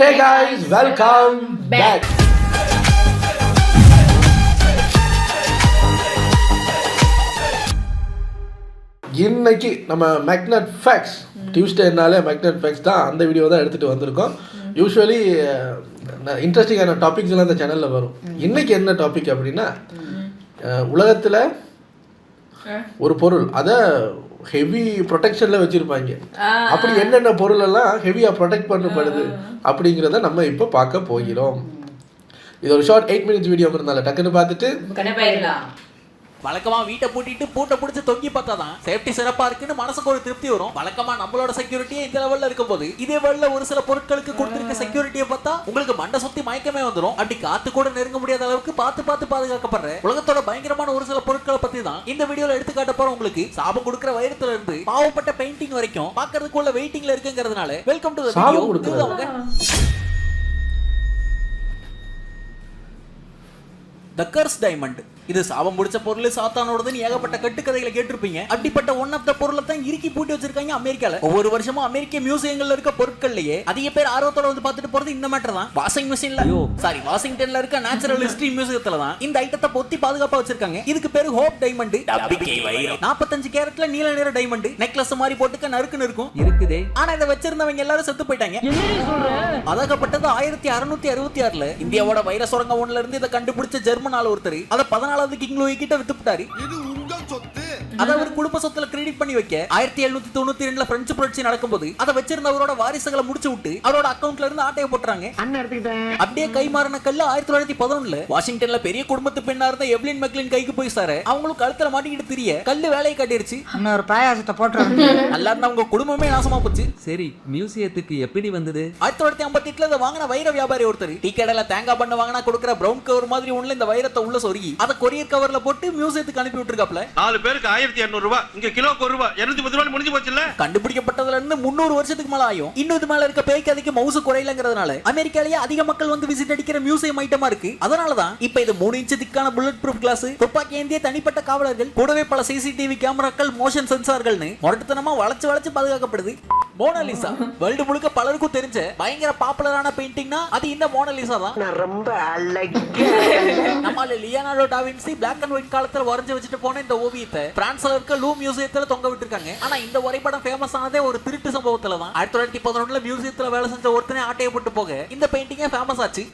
Hey guys, welcome back. இன்னைக்கு நம்ம magnet facts டியூஸ்டேனாலே magnet facts தான் அந்த வீடியோ தான் எடுத்துகிட்டு வந்திருக்கோம். யூஸ்வலி இன்ட்ரெஸ்டிங்கான டாபிக்ஸ் எல்லாம் இந்த சேனலில் வரும். இன்னைக்கு என்ன டாபிக் அப்படின்னா, உலகத்தில் ஒரு பொருள் அதை ஹெவி ப்ரொடெக்ஷனில் வச்சுருப்பாங்க. அப்படி என்னென்ன பொருள் எல்லாம் ஹெவியாக ப்ரொடெக்ட் பண்ணப்படுது அப்படிங்கிறத நம்ம இப்போ பார்க்க போகிறோம். இது ஒரு ஷார்ட் 8 minutes வீடியோ இருந்தால டக்குன்னு பார்த்துட்டு வழக்கமா வீட்டை பூட்டிட்டு பூட்டை பிடிச்சி தொங்கி பார்த்தாதான் சேஃப்டி சிறப்பா இருக்குன்னு மனசுக்கு ஒரு திருப்தி வரும். வழக்கமா நம்மளோட செக்யூரிட்டியே இந்த லெவல்ல இருக்கும் போது இதே வேளையில ஒரு சில பொருட்களுக்கு கொடுத்திருக்க செக்யூரிட்டியை பார்த்தா உங்களுக்கு மண்டை சுத்தி மயக்கமே வந்துடும். அப்படி காத்து கூட நெருங்க முடியாத அளவுக்கு பார்த்து பாதுகாக்கப்படுற உலகத்தோட பயங்கரமான ஒரு சில பொருட்களை பத்தி தான் இந்த வீடியோல எடுத்து காட்ட போறோம். உங்களுக்கு சாபம் கொடுக்கிற வைரத்துல இருந்து பாவப்பட்ட பெயிண்டிங் வரைக்கும் பாக்குறதுக்குள்ள வெயிட்டிங்ல இருக்குங்கிறதுனால welcome to the video. The curse diamond. இது சாபம் முடிச்ச பொருள், சாத்தானோடதுன்னு ஏகப்பட்ட கட்டுக்கதைகளை கேட்டிருப்பீங்க. அப்படிப்பட்ட ஒன் ஆஃப் த பொருளை தான் இறுக்கி பூட்டி வச்சிருக்காங்க அமெரிக்கால. ஒவ்வொரு வருஷமும் அமெரிக்க மியூசியங்கள்ல இருக்க பொருட்கள்லயே அதிக பேர் ஆர்வத்தோட வந்து பார்த்துட்டு போறது இந்த மேட்டர் தான். வாஷிங் மிஷின்ல வாஷிங்டன்ல இருக்க நேச்சுரல் ஹிஸ்டரி மியூசியத்துல தான் இந்த ஐட்டத்தை பொத்தி பாதுகாப்பா வச்சிருக்காங்க. இதுக்கு பேரு ஹோப் டைமண்ட். 45 கேரட்ல நீல நிற டைமண்ட் நெக்லஸ் மாதிரி போட்டுக்க நறுக்குன்னு இருக்கும் இருக்குதே. ஆனா இதை வச்சிருந்தவங்க எல்லாரும் செத்து போயிட்டாங்க. அதாகப்பட்டது 1666ல இந்தியாவோட வைர சுரங்க ஒண்ணுல இருந்து இதை கண்டுபிடிச்ச ஜெர்மன் ஆள் ஒருத்தர் அதை 14வது கிங் லூயி கிட்ட வித்துட்டாரு. இது உங்க சொத்து. அத அவர் குடும்ப சொத்துல கிரெடிட் பண்ணி வைக்க 1792ல பிரெஞ்சு புரட்சி நடக்கும்போது அதை வச்சிருந்தவரோட வாரிசுகளை முடிச்சு விட்டு அவரோட அக்கவுண்ட்ல இருந்து ஆட்டையை போட்டுறாங்க. அப்படியே கைமாறின கல்லு 1911ல வாஷிங்டன்ல பெரிய குடும்பத்து பெண்ணா இருந்த எவ்லின் மெக்லின் கைக்கு போய் சார அவங்களும் கழுத்துல மாட்டிக்கிட்டு திரிய கல்லு வேலையை காட்டிருச்சு. ஒரு பாயாசத்தை போட்டு நல்லா இருந்த அவங்க குடும்பமே நாசமா போச்சு. சரி, மியூசியத்துக்கு எப்படி வந்தது? 1958ல இதை வாங்கின வைர வியாபாரி ஒருத்தர் டீ கடையில தேங்காய் பண்ண வாங்கினா கொடுக்குற பிரவுன் கவர் மாதிரி ஒண்ணுல இந்த வைரத்தை உள்ள சொருகி அதை கொரியர் கவர்ல போட்டு மியூசியத்துக்கு அனுப்பி விட்டுருக்காப்ல. 4 பேருக்கு 1200 ரூபாய், இங்க கிலோக்கு ₹1, 210 ரூபாய் முடிஞ்சு போச்சுல்ல. கண்டுபிடிக்கப்பட்டதுல இருந்து 300 வருஷத்துக்கு மேல ஆயும். இன்னும் இது மேல இருக்க பேய் கதைக்கு மவுசு குறையலங்கிறதுனால அமெரிக்காலயே அதிக மக்கள் வந்து விசிட் அடிக்கிற மியூசியம் ஐட்டமா இருக்கு. அதனாலதான் இப்ப இது 3 இன்ச் திக்கான புல்லட் ப்ரூஃப் கிளாஸ், துப்பாக்கி ஏந்திய தனிப்பட்ட காவலர்கள், கூடவே பல சிசிடிவி கேமராக்கள், மோஷன் சென்சார்கள்னு முரட்டுத்தனமா வளைச்சு பாதுகாக்கப்படுது. மோனாலிசா வேர்ல்டு முழுக்க பலருக்கும் தெரிஞ்ச பயங்கர பாப்புலரான பெயிண்டிங்னா அது இந்த மோனாலிசா தான். ரொம்ப அழகா நம்மால லியோனார்டோ டா வின்சி பிளாக் அண்ட் ஒயிட் காலத்துல வரைஞ்சு வச்சுட்டு போன இந்த ஓவியத்தை பிரான்ஸ்ல இருக்க லூ மியூசியத்துல தொங்க விட்டுருக்காங்க. ஆனா இந்த வரைபடம் ஃபேமஸ் ஆனதே ஒரு திருட்டு சம்பவத்துல தான். 1911ல மியூசியத்துல வேலை செஞ்ச ஒருத்தனே ஆட்டையை போட்டு போக இந்த பெயிண்டிங்கே ஃபேமஸ் ஆச்சு.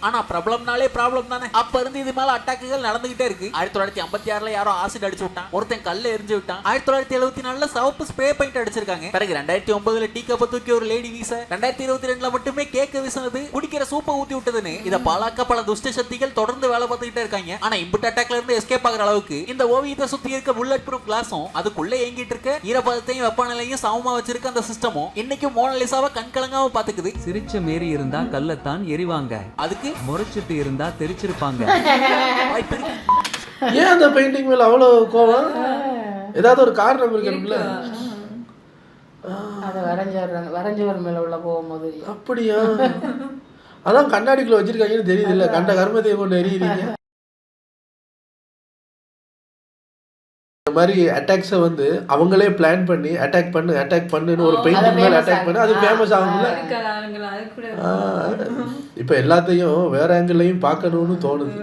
ஆனா ப்ராப்ளம்னாலே ப்ராப்ளம் தானே. அப்ப இருந்து இது மேல அட்டாக்குகள் நடந்துகிட்டே இருக்கு. 1956ல யாரோ ஆசிட் அடிச்சு விட்டான், ஒருத்தன் கல்ல எரிஞ்சு விட்டான். 1974ல சிவப்பு ஸ்ப்ரே பெயிண்ட் அடிச்சிருக்காங்க. பிறகு 2009ல டீ கப்ப தூக்கி ஒரு லேடி வீச, 2022ல மட்டுமே கேக் வீசினது, குடிக்கிற சூப்பை ஊத்தி விட்டதுன்னு இத பாலாக்க பல துஷ்ட சக்திகள் தொடர்ந்து வேலை பார்த்துக்கிட்டே இருக்காங்க. ஆனா இம்புட் அட்டாக்ல இருந்து எஸ்கேப் ஆகிற அளவுக்கு இந்த ஓவியத்தை சுத்தி இருக்க புல்லட் ப்ரூஃப் கிளாஸும் அதுக்குள்ள ஏங்கிட்டு இருக்க ஈரப்பதத்தையும் வெப்பநிலையும் சமமா வச்சிருக்க அந்த சிஸ்டமும் இன்னைக்கும் மோனாலிசாவை கண்கலங்காம பாத்துக்குது. சிரிச்ச மேரி இருந்தா கல்லத்தான் எரிவாங்க, அதுக்கு முறைச்சிட்டு இருந்தா தெரிச்சிருப்பாங்க. ஏன் அந்த பெயிண்டிங் மேல அவ்வளவு கோவம்? ஏதாவது ஒரு காரணம் இருக்குல்ல? அதை வரைஞ்சவர் மேல உள்ள போகும்போது அப்படியா? அதான் கண்ணாடிக்குள்ள வச்சிருக்காங்கன்னு தெரியுது இல்ல, கண்ட கர்மத்தை கொண்டு எரியுறீங்க. இந்த மாதிரி அட்டாக்ஸை வந்து அவங்களே பிளான் பண்ணி அட்டாக் பண்ணுன்னு ஒரு பெயிண்டிங் மேல அட்டாக் பண்ணி அது ஃபேமஸ் ஆகும்ல. இப்போ எல்லாத்தையும் வேற ஆங்கிள்லையும் பார்க்கணும்னு தோணுது.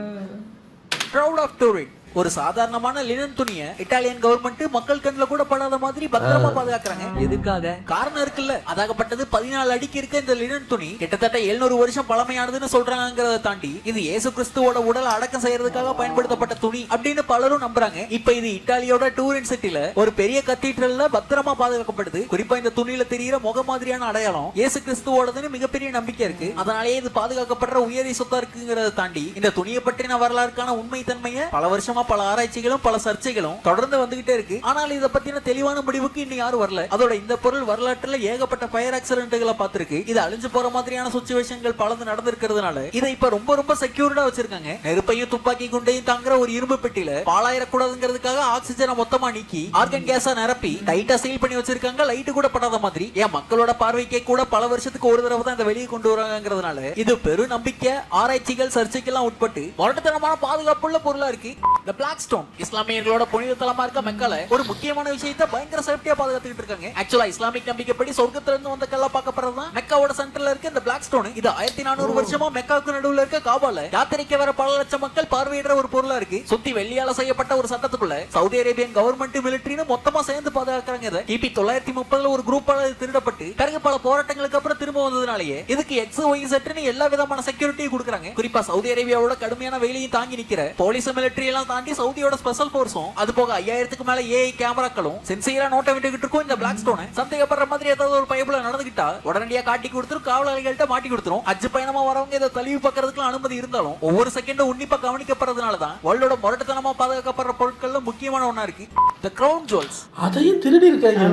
Proud of touring. ஒரு சாதாரணமான லினன் துணியை இத்தாலியன் கவர்மெண்ட் மக்கள் கண்ணுல கூட படாத மாதிரி பத்திரமா பாதுகாக்கிறாங்க. எதுக்காக? காரணம் இருக்குல்ல. அதாகப்பட்டது 14 அடிக்கு இருக்க இந்த லினன் துணி கிட்டத்தட்ட 700 வருஷம் பழமையானதுன்னு சொல்றாங்கிறத தாண்டி இது இயேசு கிறிஸ்துவோட உடல் அடக்கம் செய்யறதுக்காக பயன்படுத்தப்பட்ட துணி அப்படின்னு பலரும் நம்புறாங்க. இப்ப இது இத்தாலியோட டூரின் சிட்டில ஒரு பெரிய கத்தீட்ரல்ல பத்திரமா பாதுகாக்கப்படுது. குறிப்பா இந்த துணியில தெரிகிற முக மாதிரியான அடையாளம் இயேசு கிறிஸ்துவோடதுன்னு மிகப்பெரிய நம்பிக்கை இருக்கு. அதனாலேயே இது பாதுகாக்கப்படுற உயரிய சொத்தா இருக்குங்கிறத தாண்டி இந்த துணியை பற்றின வரலாறுக்கான உண்மை தன்மையை பல வருஷமா பல ஆராய்ச்சிகளும் பல சர்ச்சைகளும் தொடர்ந்து வந்துகிட்டே இருக்கு. ஆனால் இத பத்தின தெளிவான முடிவுக்கு இன்னும் யாரும் வரல. அதோட இந்த பொருள் வரலாற்றுல ஏகப்பட்ட ஃபயர் ஆக்சிடென்ட்களை பார்த்திருக்கு. இது அழிஞ்சு போற மாதிரியான சிச்சுவேஷன்கள் பலது நடந்திருக்கிறதுனால இதை இப்ப ரொம்ப செக்யூர்டா வச்சிருக்காங்க. நெருப்பையும் துப்பாக்கி குண்டையும் தாங்குற ஒரு இரும்பு பெட்டியில பாலாயிரக்கூடாதுங்கிறதுக்காக ஆக்சிஜனை மொத்தமா நீக்கி ஆர்கன் கேஸா நிரப்பி டைட்டா சீல் பண்ணி வச்சிருக்காங்க. லைட்டு கூட படாத மாதிரி. ஏன் மக்களோட பார்வைக்கே கூட பல வருஷத்துக்கு ஒரு தடவை தான் இந்த வெளியே கொண்டு வராங்கிறதுனால இது பெரும் நம்பிக்கை, ஆராய்ச்சிகள், சர்ச்சைக்கெல்லாம் உட்பட்டு முரட்டுத்தனமான பாதுகாப்புள்ள பொருளா இருக்கு. The Black Stone இஸ்லாமியர்களோட புனித தலமா இருக்க மெக்கால ஒரு முக்கியமான விஷயத்தை பயங்கர சேஃப்டியா பாதுகாத்துக்கிட்டு இருக்காங்க. ஆக்சுவலா இஸ்லாமிக் நம்பிக்கைப்படி சொர்க்கத்துல இருந்து வந்த கல்ல பார்க்கப்படுறதுதான் மெக்காவோட சென்டர்ல இருக்க இந்த Black Stone. இது 1400 வருஷமா மெக்காவுக்கு நடுவுல இருக்க காபால யாத்திரைக்கு வர பல லட்சம் மக்கள் பார்வையிடுற ஒரு பொருளா இருக்கு. சுத்தி வெள்ளியால செய்யப்பட்ட ஒரு சட்டத்துக்குள்ள சவுதி அரேபியன் கவர்மெண்ட் மிலிட்டரின்னு மொத்தமா சேர்ந்து பாதுகாக்கிறாங்க. இதை கிபி 930 ஒரு குரூப்பால திருடப்பட்டு பிறகு பல போராட்டங்களுக்கு அப்புறம் திரும்ப வந்ததுனாலேயே இதுக்கு XYZ எல்லா விதமான செக்யூரிட்டியும் கொடுக்குறாங்க. குறிப்பா சவுதி அரேபியாவோட கடுமையான வெயிலையும் தாங்கி நிக்கிற போலீஸ் மிலிட்டரி எல்லாம் தாண்டி சவுதியோட ஸ்பெஷல் போர்ஸும் அது போக 5000க்கு மேல AI கேமராக்களும் சென்சியரா நோட்ட விட்டுக்கிட்டு இருக்கும். இந்த Black Stone சந்தேகப்படுற மாதிரி ஏதாவது ஒரு பைப்ல நடந்துக்கிட்டா உடனடியா காட்டி கொடுத்துரும், காவலாளிகள்ட்ட மாட்டி கொடுத்துரும். அஜ் பயணமா வரவங்க இதை தழுவி பார்க்கறதுக்கு அனுமதி இருந்தாலும் ஒவ்வொரு செகண்டும் உன்னிப்பா கவனிக்கப்படுறதுனாலதான் வேர்ல்டோட முரட்டுத்தனமா பாதுகாக்கப்படுற பொருட்கள்ல முக்கியமான ஒண்ணா இருக்கு The Crown Jewels. அதையும் திருடி இருக்காங்க.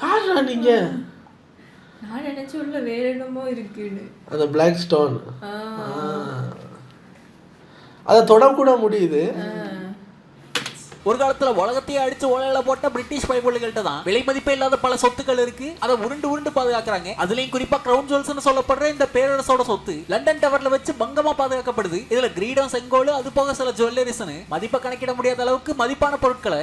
யாரா நீங்க? நான் நினைச்சு உள்ள வேற என்னமோ இருக்குன்னு. அந்த Black Stone அதை தொடக்கூட முடியுது. ஒரு காலத்துல உலகத்தையே அடிச்சு ஓலையில போட்ட பிரிட்டிஷ் பைபிள்கள்ட்ட தான் விலை மதிப்பே இல்லாத பல சொத்துக்கள் இருக்கு. அதை உருண்டு பாதுகாக்கிறாங்க. அதுலயும் குறிப்பா கிரவுன் ஜுவல்ஸ்னு சொல்லப்படுற இந்த பேரரசோட சொத்து லண்டன் டவர்ல வச்சு பங்கமா பாதுகாக்கப்படுது. இதுல கிரீடம், செங்கோல், அது போக சில ஜுவல்லரிஸ்னு மதிப்பை கணக்கிட முடியாத அளவுக்கு மதிப்பான பொருட்களை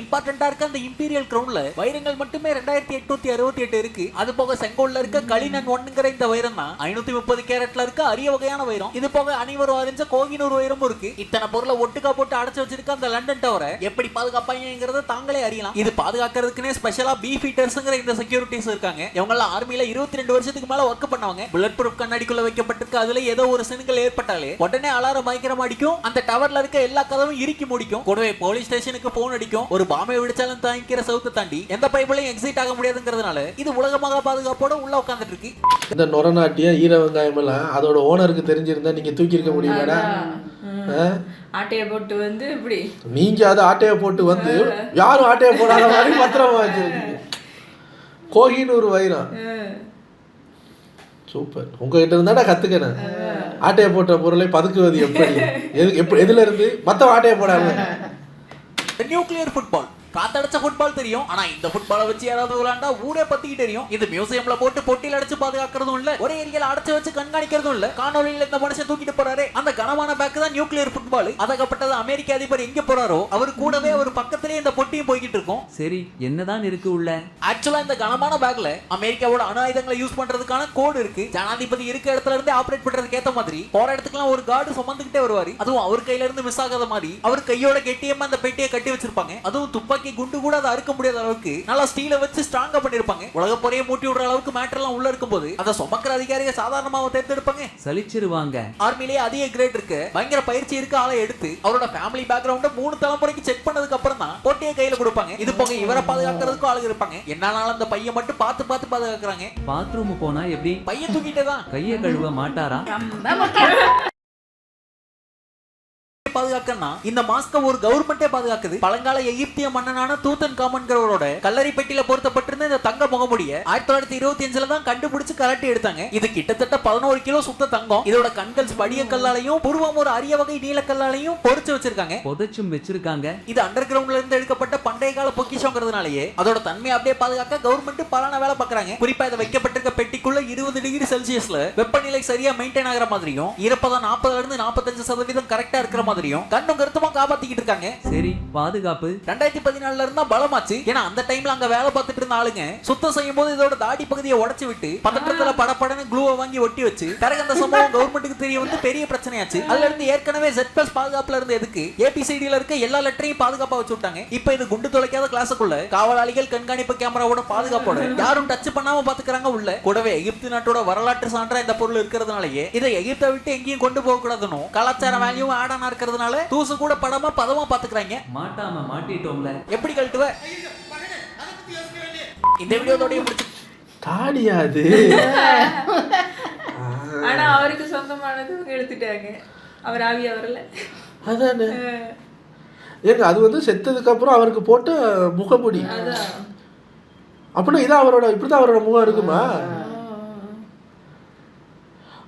இம்பார்ட்டன்டா இருக்க அந்த இம்பீரியல் கிரவுன்ல வைரங்கள் மட்டுமே 2868 இருக்கு. அது போக செங்கோல்ல இருக்க கலினன் 1ங்கிற இந்த வைரம் தான் 530 கேரட்ல இருக்க அரிய வகையான வைரம். இது போக அனைவரும் அறிஞ்ச கோகினூர் வைரமும் இருக்கு. இத்தனை பொருளை ஒட்டுக்கா போட்டு அடைச்சு வச்சிருக்க அந்த லண்டன் டவரை எப்படி பாதுகாப்பாங்கங்கறத தாங்களே அறியலாம். இது பாதுகாக்கிறதுக்குனே ஸ்பெஷலா பீஃப் ஹீட்டர்ஸ்ங்கற இந்த செக்யூரிட்டிஸ் இருக்காங்க. இவங்க எல்லாம் ஆர்மில 22 வருஷத்துக்கு மேல வர்க் பண்ணவங்க. புல்லட் ப்ரூஃப் கண்ணாடிக்குள்ள வைக்கப்பட்டிருக்க அதுல ஏதோ ஒரு சினுங்கள் ஏற்பட்டாலே உடனே அலாரம் பயங்கரமா அடிக்கும். அந்த டவர்ல இருக்க எல்லா கதவும் இறுக்கி மூடிக்கும். கூடவே போலீஸ் ஸ்டேஷனுக்கு போன் அடிக்கும். ஒரு பாம்பை வெடிச்சாலும் தாங்கிக்கிற சவுத்தை தாண்டி எந்த பைப்லையும் எக்ஸிட் ஆக முடியாதுங்கிறதுனால இது உலகமாக பாதுகாப்போட உள்ள உட்கார்ந்துட்டு இருக்கு. இந்த நொரநாட்டியம் ஈர வெங்காயம் எல்லாம் அதோட ஓனருக்கு தெரிஞ்சிருந்தா நீங்க தூக்கி இருக்க முடியுமாடா? ஆட்டைய போட்டு வந்து இப்படி நீங்க அதை ஆட்டையை போட்டு வந்து யாரும் ஆட்டையை போடாத மாதிரி பத்திரமா வச்சிருக்கீங்க. கோகினூர் வைரம் சூப்பர். உங்ககிட்ட இருந்தாடா கத்துக்கணும். ஆட்டையை போட்ட பொருளை பதுக்குவது எப்படி எதுல இருந்து மத்த ஆட்டையை போடாம. நியூக்ளியர் ஃபுட்பால் காத்தடிச்ச ஃபுட்பால் தெரியும். ஆனா இந்த ஃபுட்பாலை வச்சு யாராவது விளையாண்டா ஊரே பத்திக்கு தெரியும். இது மியூசியம்ல போட்டு பொட்டியில் அடைச்சு பாதுகாக்கிறதும் இல்ல, ஒரே ஏரியால அடைச்சு வச்சு கண்காணிக்கிறதும் இல்ல. காணொலியில இந்த மனுஷன் தூக்கிட்டு போறாரு. அந்த கனமான பேக் தான் நியூக்ளியர் ஃபுட்பால். அதகப்பட்டது அமெரிக்க அதிபர் எங்க போறாரோ அவர் கூடவே ஒரு பக்கத்திலே இந்த பொட்டியும் போய்கிட்டு இருக்கும். சரி, என்னதான் இருக்கு உள்ள? ஆக்சுவலா இந்த கனமான பேக்ல அமெரிக்காவோட அணு ஆயுதங்களை யூஸ் பண்றதுக்கான கோடு இருக்கு. ஜனாதிபதி இருக்க இடத்துல இருந்து ஆபரேட் பண்றதுக்கு ஏத்த மாதிரி போற இடத்துக்குலாம் ஒரு கார்டு சுமந்துகிட்டே வருவாரு. அதுவும் அவர் கையில இருந்து மிஸ் ஆகாத மாதிரி அவர் கையோட கெட்டியமா அந்த பெட்டியை கட்டி வச்சிருப்பாங்க. அதுவும் துப்பாக்கி குண்டு கூட அதை அறுக்க முடியாத அளவுக்கு நல்லா ஸ்டீல வச்சு ஸ்ட்ராங்கா பண்ணிருப்பாங்க. உலக போரையே மூட்டி விடுற அளவுக்கு மேட்டர் எல்லாம் உள்ள இருக்கும்போது அதை சுமக்கிற அதிகாரிகள் சாதாரணமாக தேர்ந்தெடுப்பாங்க. சலிச்சிருவாங்க. ஆர்மிலேயே அதிக கிரேட் இருக்கு, பயங்கர பயிற்சி இருக்கு ஆளை எடுத்து அவரோட ஃபேமிலி பேக்ரவுண்ட 3 தலைமுறைக்கு செக் பண்ணதுக்கு அப்புறம் தான் போட்டியை கையில கொடுப்பாங்க. இது போக இவரை பாதுகாக்கிறதுக்கும் ஆளுங்க இருப்பாங்க. என்னாலும் அந்த பையன் மட்டும் பார்த்து பாதுகாக்கிறாங்க. பாத்ரூம் போனா எப்படி? பையன் தூக்கிட்டே தான் கைய கழுவ மாட்டாரா? பாதுகாக்கனா இந்த மாஸ்க ஒரு கவர்மெண்டே பாதுகாக்குது. பழங்கால எகிப்திய மன்னனான தூத்தன் காமன்கிறவரோட கல்லறை பெட்டியில பொருத்தப்பட்டிருந்த இந்த தங்க முகமுடிய 1925ல தான் கண்டுபிடிச்சு கலட்டி எடுத்தாங்க. இது கிட்டத்தட்ட 11 கிலோ சுத்த தங்கம். இதோட கண்கள் படிய கல்லாலையும் பூர்வம் ஒரு அரிய வகை நீல கல்லாலையும் பொறிச்சு வச்சிருக்காங்க, புதைச்சும் வச்சிருக்காங்க. இது அண்டர் கிரவுண்ட்ல இருந்து எடுக்கப்பட்ட பண்டைய கால பொக்கிஷங்கிறதுனாலயே அதோட தன்மையை அப்படியே பாதுகாக்க கவர்மெண்ட் பலான வேலை பார்க்கறாங்க. குறிப்பா இதை வைக்கப்பட்டிருக்க பெட்டிக்குள்ள 20 டிகிரி செல்சியஸ்ல வெப்பநிலை சரியா மெயின்டைன் ஆகிற மாதிரியும் ஈரப்பதம் 40ல இருந்து 45% கரெக்டா இருக்கிற மாதிரி கண்ணும் கருத்துமா காப்பாத்திக்கிட்டு இருக்காங்க. சரி, பாதுகாப்பு 2014ல இருந்தா பலமாச்சு. ஏன்னா அந்த டைம்ல அங்க வேலை பார்த்துட்டு இருந்த ஆளுங்க சுத்தம் செய்யும் போது இதோட தாடி பகுதியை உடைச்சு விட்டு பதற்றத்துல படப்படன்னு க்ளூவை வாங்கி ஒட்டி வச்சு பிறகு அந்த சம்பவம் கவர்மெண்ட்டுக்கு தெரிய வந்து பெரிய பிரச்சனையாச்சு. அதுல இருந்து ஏற்கனவே Z+ பாதுகாப்புல இருந்து எதுக்கு ABCDல இருக்க எல்லா லெட்டரையும் பாதுகாப்பா வச்சு விட்டாங்க. இப்ப இது குண்டு தொலைக்காத கிளாஸுக்குள்ள காவலாளிகள் கண்காணிப்பு கேமராவோட பாதுகாப்போட யாரும் டச் பண்ணாம பாத்துக்கிறாங்க உள்ள. கூடவே எகிப்து நாட்டோட வரலாற்று சான்றா இந்த பொருள் இருக்கிறதுனாலயே இதை எகிப்தை விட்டு எங்கேயும் கொண்டு போக கூடாதுன்னு கலாச்சார வேல்யூ ஆட் ஆனா இருக்கிறதுனால தூசு கூட படமா பதமா பாத்துக்கறாங்க. மாட்டாம மாட்டிட்டோம்ல. எப்படி கழட்டுவ? இந்த வீடியோவோட முடிச்சு தாடியாது. ஆனா அவருக்கு சொந்தமானது எடுத்துட்டாங்க. அவர் ஆவியா வரல. அதானே ஏங்க, அது வந்து செத்ததுக்கு அப்புறம் அவருக்கு போட்ட முகமுடி. அப்படின்னா இதான் அவரோட, இப்படிதான் அவரோட முகம் இருக்குமா?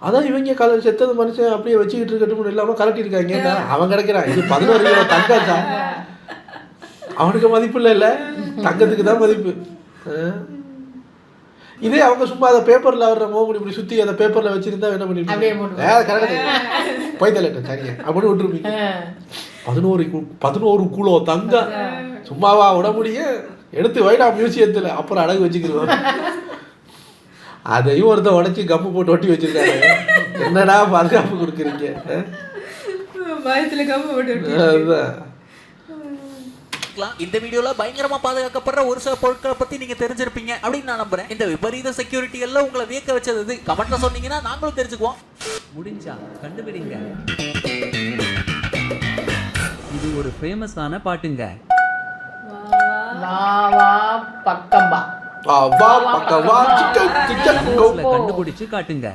அதான் இவங்க செத்தது மனுஷன் அப்படியே வச்சுக்கிட்டு இருக்கட்டும் இல்லாமல் கலட்டிருக்காங்க. அவன் கிடைக்கிறான். இது 11 கிலோ தங்கம் தான். அவனுக்கு மதிப்பு இல்லை, தங்கத்துக்கு தான் மதிப்பு. இதே அவங்க சும்மா அதை பேப்பரில் வர்ற மோகன் இப்படி சுற்றி அதை பேப்பரில் வச்சுருந்தா என்ன அப்படியே போட்டு கரெக்டாக போய் தள்ளட்டு சரிங்க அப்படின்னு விட்டுருப்பீங்க. 11 கிலோ தங்கம் சும்மாவா விட முடியும், எடுத்து வைடா மியூசியத்தில் அப்புறம் அடகு வச்சுக்கிடுவோம். அதையும் ஒருத்தன் உடச்சி கம்மு போட்டு ஒட்டி வச்சிருக்காங்க. என்னடா பாதுகாப்பு கொடுக்குறீங்க? பயத்துல கம்ம போட்டு அதுதான். இந்த வீடியோல பயங்கரமா பாதுகாக்கப்படுற ஒரு சில பொருட்களை பத்தி நீங்க தெரிஞ்சிருப்பீங்க அப்படின்னு நான் நம்புறேன். இந்த விபரீத செக்யூரிட்டி எல்லாம் உங்களை வியக்க வச்சது கமெண்ட்ல சொன்னீங்கன்னா நாங்களும் தெரிஞ்சுக்குவோம். முடிஞ்சா கண்டுபிடிங்க. இது ஒரு ஃபேமஸான பாட்டுங்க. வா வா பக்கம்பா Boxல கண்டுபிடிச்சு காட்டுங்க.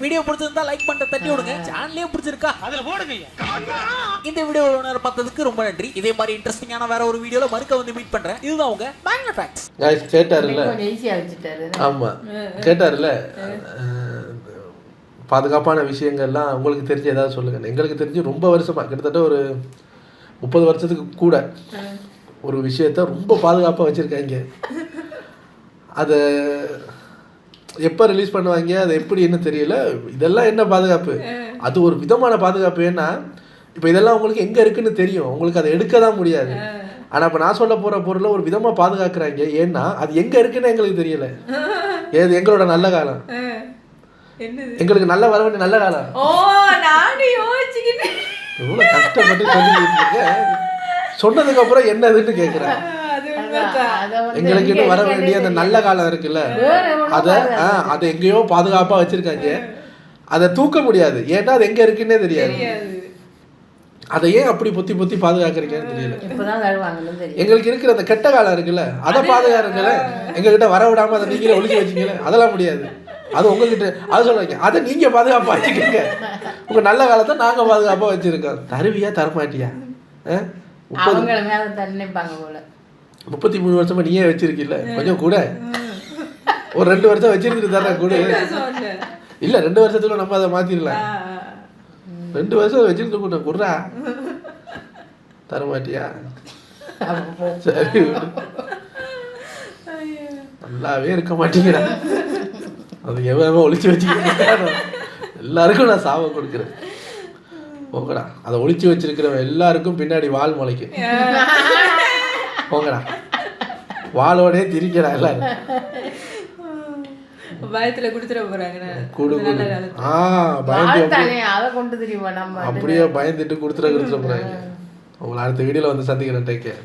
வீடியோ பிடிச்சிருந்தா லைக் பண்ண தட்டி விடுங்க. சேனலே பிடிச்சிருக்கா அதுல போடுங்க. இந்த வீடியோ நேரம் பார்த்ததுக்கு ரொம்ப நன்றி. இதே மாதிரி இன்ட்ரெஸ்டிங்கான வேற ஒரு வீடியோல மறுக்க வந்து மீட் பண்றேன். இதுதான் உங்க மேக்னட் ஃபேக்ட்ஸ். गाइस கேட்டாருல, கொஞ்சம் ஈஸியா வச்சிட்டாரு. ஆமா கேட்டாருல, பாதுகாப்பான விஷயங்கள்லாம் உங்களுக்கு தெரிஞ்ச ஏதாவது சொல்லுங்க. எங்களுக்கு தெரிஞ்சு ரொம்ப வருஷமா கிட்டத்தட்ட ஒரு 30 வருஷத்துக்கு கூட ஒரு விஷயத்த ரொம்ப பாதுகாப்பாக வச்சுருக்காங்க. அதை எப்போ ரிலீஸ் பண்ணுவாங்க, அது எப்படின்னு தெரியல. இதெல்லாம் என்ன பாதுகாப்பு? அது ஒரு விதமான பாதுகாப்பு. ஏன்னா இப்போ இதெல்லாம் உங்களுக்கு எங்கே இருக்குன்னு தெரியும், உங்களுக்கு அதை எடுக்க தான் முடியாது. ஆனால் இப்போ நான் சொல்ல போகிற பொருளை ஒரு விதமாக பாதுகாக்கிறாங்க. ஏன்னா அது எங்கே இருக்குன்னு எங்களுக்கு தெரியல. ஏது எங்களோட நல்ல காலம், எங்களுக்கு நல்ல வர வேண்டிய நல்ல காலம். ஓ நானே யோசிச்சுக்கிட்டேன். எவ்வளோ கஷ்டப்பட்டு சொல்லிட்டு இருக்கேன். சொன்னதுக்கு அப்புறம் என்னதுன்னு கேட்குறேன். எங்களுக்கு இன்னும் வர வேண்டிய அந்த நல்ல காலம் இருக்குல்ல, அதை எங்கேயோ பாதுகாப்பா வச்சிருக்காங்க. அதை தூக்க முடியாது, ஏன்னா அது எங்க இருக்குன்னே தெரியாது. அதை ஏன் அப்படி பொத்தி பொத்தி பாதுகாக்கிறீங்கன்னு தெரியல. எங்களுக்கு இருக்கிற அந்த கெட்ட காலம் இருக்குல்ல, அதை பாதுகாருங்கள. எங்ககிட்ட வர விடாம அதை நீங்களே ஒழிச்சு வச்சிங்களே, அதெல்லாம் முடியாது. அது உங்ககிட்ட அதை சொல்றீங்க, அதை நீங்க பாதுகாப்பா வச்சுக்கீங்க. உங்க நல்ல காலத்தை நாங்க பாதுகாப்பா வச்சிருக்கோம். தருவியா தரமாட்டியா? 33 வருஷமா நீயே வச்சிருக்கீல்ல, கொஞ்சம் கூட ஒரு 2 வருஷம் வச்சிருந்துட்டு தர கூட இல்ல. 2 வருஷத்துல நம்ம அதை மாத்திரலாம். 2 வருஷம் வச்சிருந்து கூட குடுறா, தரமாட்டியா? சரி நல்லாவே இருக்க மாட்டேங்கிறா. அது எவ்வளவு ஒளிச்சு வச்சுக்கிறேன். எல்லாருக்கும் நான் சாபம் கொடுக்குறேன். போங்கடா, அதை ஒளிச்சு வச்சிருக்கிறவன் எல்லாருக்கும் பின்னாடி வால் முளைக்கும். போங்கடா, வாளோடே திரிக்கடா எல்லாரும். பயத்துல குடுத்துற போறாங்க. அப்படியே பயந்துட்டு குடுத்துற போறாங்க. உங்களை அடுத்த வீடியோல வந்து சந்திக்கிறேன். Take care.